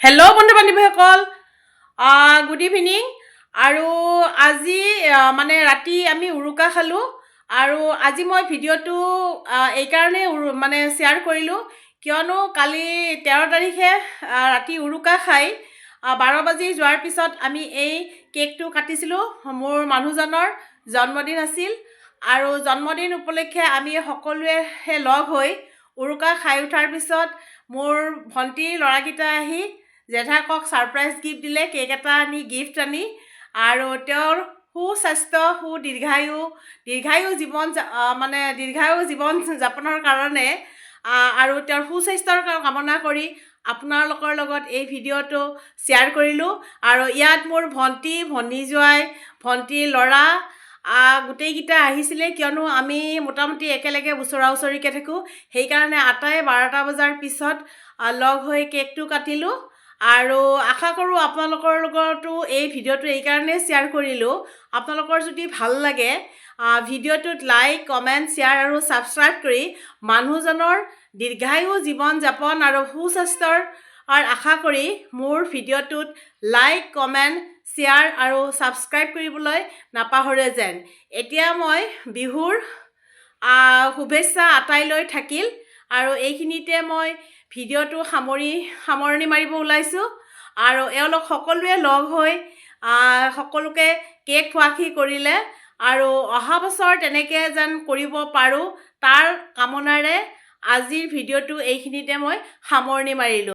Hello' বন্ধু বান্ধৱীসকল, good evening. আৰু আজি মানে ৰাতি আমি উৰুকা খালোঁ। আৰু আজি মই ভিডিঅ'টো এইকাৰণে মানে শ্বেয়াৰ কৰিলোঁ, কিয়নো কালি 13 তাৰিখে ৰাতি উৰুকা খাই 12 বাজি যোৱাৰ পিছত আমি এই কেকটো কাটিছিলোঁ। মোৰ মানুহজনৰ জন্মদিন আছিল আৰু জন্মদিন উপলক্ষে আমি সকলোৱে লগ হৈ উৰুকা খাই উঠাৰ পিছত মোৰ ভণ্টিৰ ল'ৰাকেইটা আহি জেঠাকক ছাৰপ্ৰাইজ গিফ্ট দিলে, কেক এটা আনি গিফ্ট আনি। আৰু তেওঁৰ সুস্বাস্থ্য দীৰ্ঘায়ু জীৱন যাপনৰ কাৰণে আৰু তেওঁৰ সুস্বাস্থ্যৰ কামনা কৰি আপোনালোকৰ লগত এই ভিডিঅ'টো শ্বেয়াৰ কৰিলোঁ। আৰু ইয়াত মোৰ ভনী জোৱাই, ভণ্টিৰ ল'ৰা গোটেইকেইটা আহিছিলে, কিয়নো আমি মোটামুটি একেলগে ওচৰা ওচৰিকৈ থাকোঁ। সেইকাৰণে আটাই 12টা বজাৰ পিছত লগ হৈ কেকটো কাটিলোঁ। আৰু আশা কৰোঁ আপোনালোকৰ লগতো এই ভিডিঅ'টো এইকাৰণেই শ্বেয়াৰ কৰিলোঁ, আপোনালোকৰ যদি ভাল লাগে ভিডিঅ'টোত লাইক, কমেণ্ট, শ্বেয়াৰ আৰু ছাবস্ক্ৰাইব কৰি মানুহজনৰ দীৰ্ঘায়ু জীৱন যাপন আৰু সুস্বাস্থ্যৰ আশা কৰি মোৰ ভিডিঅ'টোত লাইক, কমেণ্ট, শ্বেয়াৰ আৰু ছাবস্ক্ৰাইব কৰিবলৈ নাপাহৰে যেন। এতিয়া মই বিহুৰ শুভেচ্ছা আটাইলৈ থাকিল। আৰু এইখিনিতে মই ভিডিঅ'টো সামৰণি মাৰিব ওলাইছোঁ। আৰু এওঁলোক সকলোৱে লগ হৈ সকলোকে কেক খোৱাখি কৰিলে। আৰু অহা বছৰ তেনেকৈ যেন কৰিব পাৰোঁ, তাৰ কামনাৰে আজিৰ ভিডিঅ'টো এইখিনিতে মই সামৰণি মাৰিলোঁ।